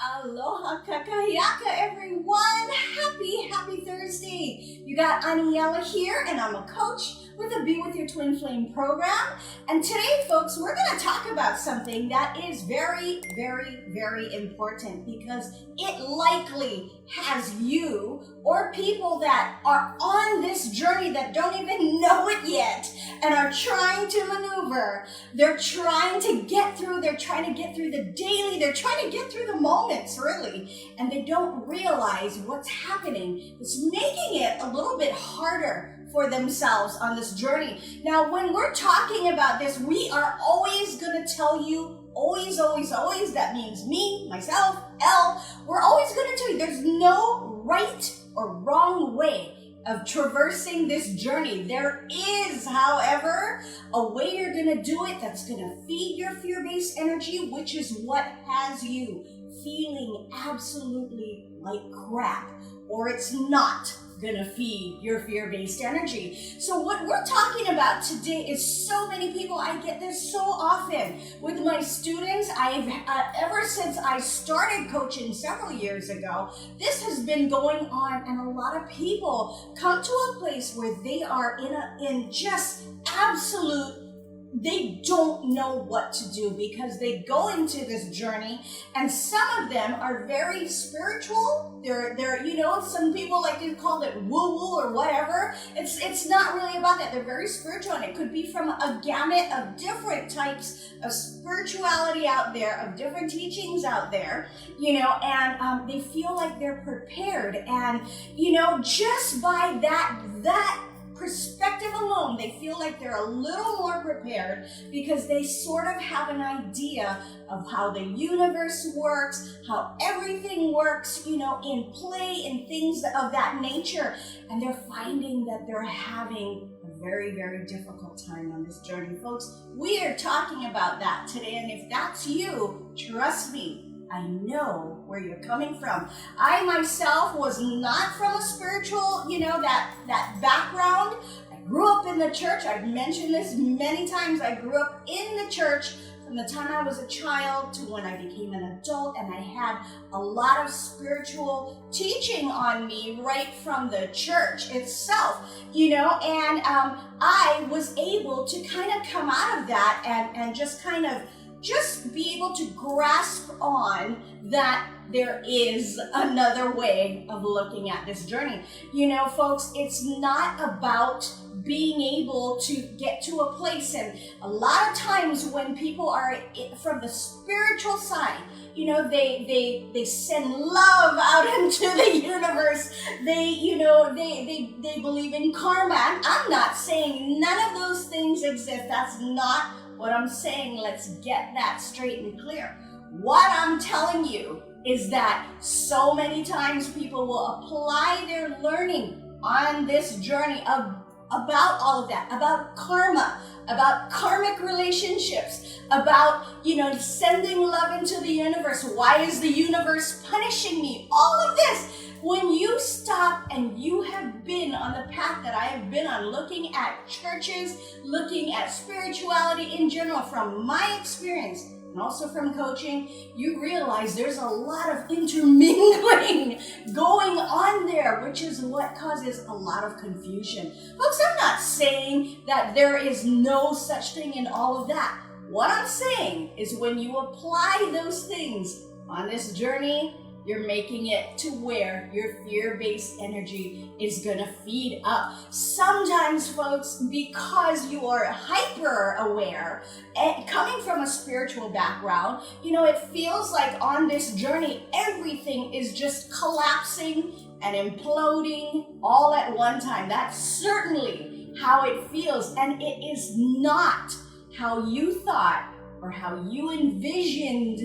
Aloha kakayaka, everyone. Happy Thursday. You got Aniela here, and I'm a coach with the Be With Your Twin Flame program. And today, folks, we're going to talk about something that is very important because it likely has you or people that are on this journey that don't even know it yet and are trying to maneuver. They're trying to get through. They're trying to get through the daily. They're trying to get through the moments, really. And they don't realize what's happening. It's making it a little bit harder for themselves on this journey. Now, when we're talking about this, we are always going to tell you, always, that means me, myself, Elle, we're always going to tell you there's no right or wrong way of traversing this journey. There is, however, a way you're going to do it that's going to feed your fear-based energy, which is what has you feeling absolutely like crap, or it's not gonna feed your fear-based energy. So what we're talking about today is so many people, I get this so often with my students. I've ever since I started coaching several years ago, this has been going on, and a lot of people come to a place where they are in just absolute, they don't know what to do because they go into this journey, and some of them are very spiritual. They're you know, some people like to call it woo-woo or whatever. It's not really about that. They're very spiritual, and it could be from a gamut of different types of spirituality out there, of different teachings out there, you know, and they feel like they're prepared, and you know, just by that perspective alone, they feel like they're a little more prepared because they sort of have an idea of how the universe works, how everything works, you know, in play and things of that nature. And they're finding that they're having a very difficult time on this journey. Folks, we are talking about that today. And if that's you, trust me, I know where you're coming from. I myself was not from a spiritual, you know, that background. I grew up in the church. I've mentioned this many times. I grew up in the church from the time I was a child to when I became an adult, and I had a lot of spiritual teaching on me right from the church itself, you know, and I was able to kind of come out of that and just kind of be able to grasp on that there is another way of looking at this journey. You know, folks, it's not about being able to get to a place, and a lot of times when people are from the spiritual side, you know, they send love out into the universe. They believe in karma. I'm not saying none of those things exist. That's not what I'm saying. Let's get that straight and clear. What I'm telling you is that so many times people will apply their learning on this journey about all of that, about karma, about karmic relationships, about, you know, sending love into the universe. Why is the universe punishing me? All of this. When you stop and you have been on the path that I have been on, looking at churches, looking at spirituality in general, from my experience and also from coaching, you realize there's a lot of intermingling going on there, which is what causes a lot of confusion. Folks, I'm not saying that there is no such thing in all of that. What I'm saying is when you apply those things on this journey, you're making it to where your fear-based energy is gonna feed up. Sometimes, folks, because you are hyper aware and coming from a spiritual background, you know, it feels like on this journey, everything is just collapsing and imploding all at one time. That's certainly how it feels, and it is not how you thought or how you envisioned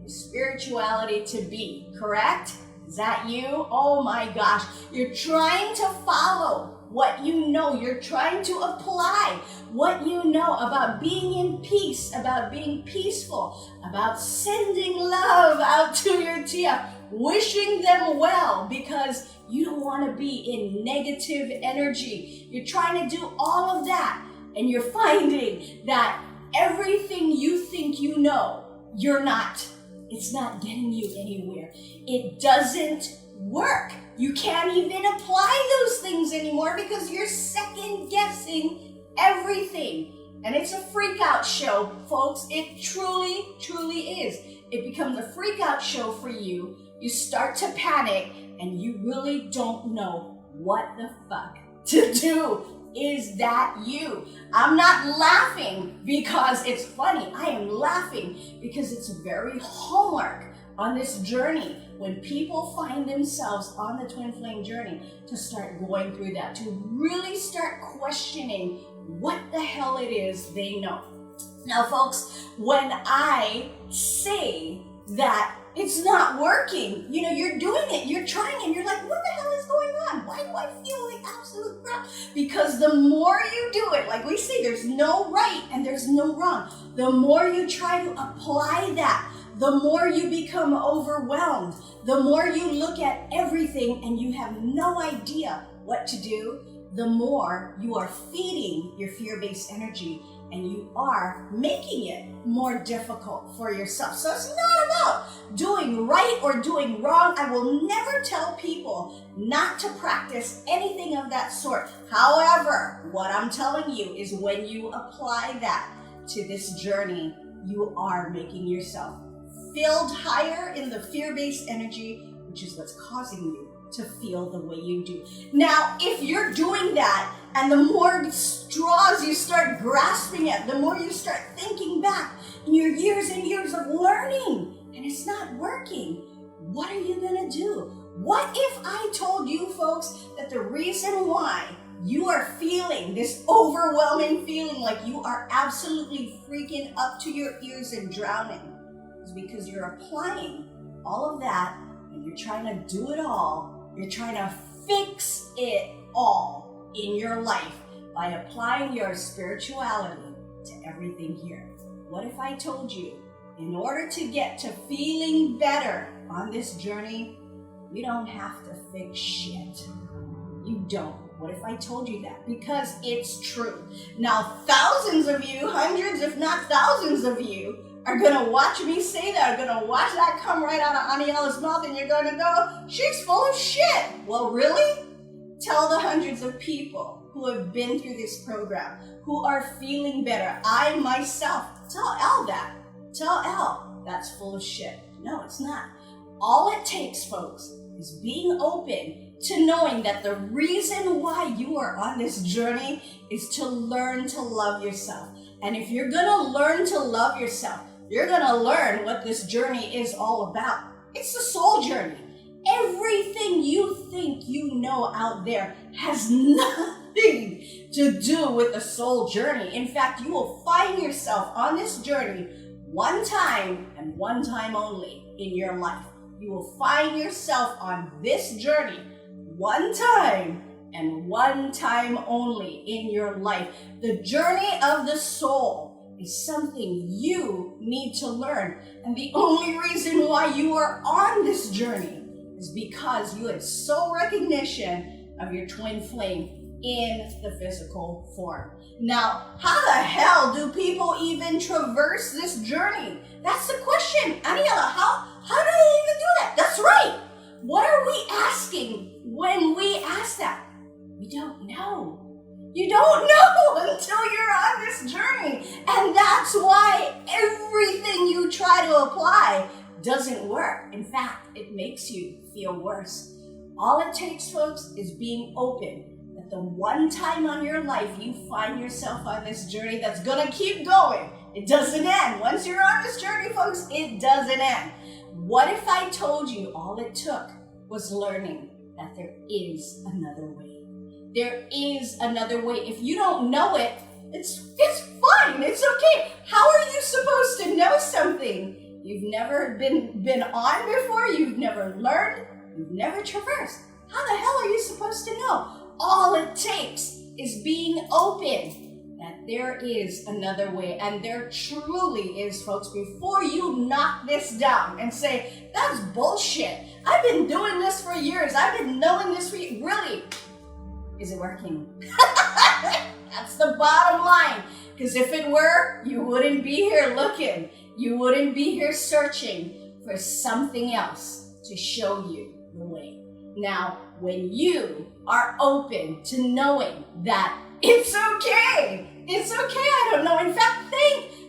spirituality to be, correct? Is that you? Oh my gosh. You're trying to follow what you know. You're trying to apply what you know about being in peace, about being peaceful, about sending love out to your TF, wishing them well because you don't want to be in negative energy. You're trying to do all of that, and you're finding that everything you think you know, you're not. It's not getting you anywhere. It doesn't work. You can't even apply those things anymore because you're second guessing everything. And it's a freak out show, folks. It truly, truly is. It becomes a freak out show for you. You start to panic and you really don't know what the fuck to do. Is that you? I'm not laughing because it's funny. I am laughing because it's very hallmark on this journey when people find themselves on the twin flame journey to start going through that, to really start questioning what the hell it is they know. Now, folks, when I say that it's not working, you're doing it, you're trying it, you're like, what the hell is going on? Why do I feel like absolute crap? Because the more you do it, like we say, there's no right and there's no wrong. The more you try to apply that, the more you become overwhelmed, the more you look at everything and you have no idea what to do, the more you are feeding your fear-based energy and you are making it more difficult for yourself. So it's not about doing right or doing wrong. I will never tell people not to practice anything of that sort. However, what I'm telling you is when you apply that to this journey, you are making yourself filled higher in the fear-based energy, which is what's causing you to feel the way you do. Now, if you're doing that, and the more straws you start grasping at, the more you start thinking back in your years and years of learning, and it's not working, what are you gonna do? What if I told you, folks, that the reason why you are feeling this overwhelming feeling like you are absolutely freaking up to your ears and drowning is because you're applying all of that and you're trying to do it all. You're trying to fix it all in your life by applying your spirituality to everything here. What if I told you, in order to get to feeling better on this journey, you don't have to fix shit. You don't. What if I told you that? Because it's true. Now, thousands of you, hundreds if not thousands of you, are gonna watch me say that, are gonna watch that come right out of Aniela's mouth, and you're gonna go, she's full of shit. Well, really? Tell the hundreds of people who have been through this program, who are feeling better. I myself, tell Elle that. Tell Elle that's full of shit. No, it's not. All it takes, folks, is being open to knowing that the reason why you are on this journey is to learn to love yourself. And if you're gonna learn to love yourself, you're gonna learn what this journey is all about. It's the soul journey. Everything you think you know out there has nothing to do with the soul journey. In fact, you will find yourself on this journey one time and one time only in your life. You will find yourself on this journey one time and one time only in your life. The journey of the soul is something you need to learn. And the only reason why you are on this journey is because you had soul recognition of your twin flame in the physical form. Now, how the hell do people even traverse this journey? That's the question. Aniela, how do they even do that? That's right. What are we asking when we ask that? We don't know. You don't know until you're on this journey. And that's why everything you try to apply doesn't work. In fact, it makes you feel worse. All it takes, folks, is being open that the one time on your life you find yourself on this journey that's gonna keep going. It doesn't end. Once you're on this journey, folks, it doesn't end. What if I told you all it took was learning that there is another way? There is another way. If you don't know it, it's fine. It's okay. How are you supposed to know something you've never been on before? You've never learned. You've never traversed. How the hell are you supposed to know? All it takes is being open that there is another way. And there truly is, folks. Before you knock this down and say, that's bullshit. I've been doing this for years. I've been knowing this for years. Really? Is it working? That's the bottom line. Because if it were, you wouldn't be here looking. You wouldn't be here searching for something else to show you the way. Now, when you are open to knowing that it's okay, I don't know. In fact,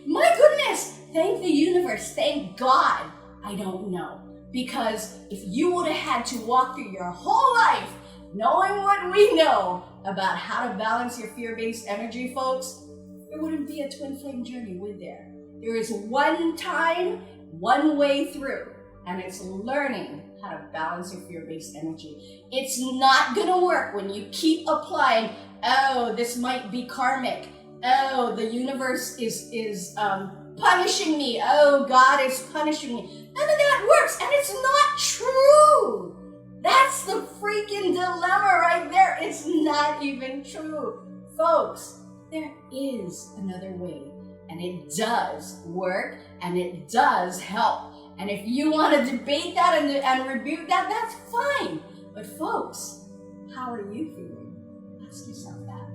my goodness, thank the universe, thank God, I don't know. Because if you would have had to walk through your whole life knowing what we know about how to balance your fear-based energy, folks, there wouldn't be a twin flame journey, would there? There is one time, one way through, and it's learning how to balance your fear-based energy. It's not gonna work when you keep applying, oh, this might be karmic. Oh, the universe is punishing me. Oh, God is punishing me. None of that works, and it's not true. That's the freaking dilemma right there. It's not even true. Folks, there is another way, and it does work, and it does help. And if you want to debate that and rebuke that, that's fine. But folks, how are you feeling? Ask yourself that.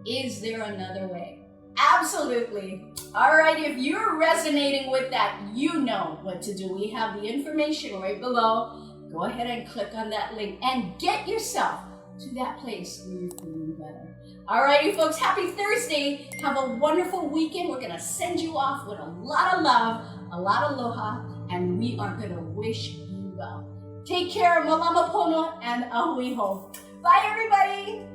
Is there another way? Absolutely. All right, if you're resonating with that, you know what to do. We have the information right below. Go ahead and click on that link and get yourself to that place where you're feeling better. All righty, folks, happy Thursday. Have a wonderful weekend. We're going to send you off with a lot of love, a lot of aloha, and we are going to wish you well. Take care, malama pono, and ahui ho. Bye, everybody.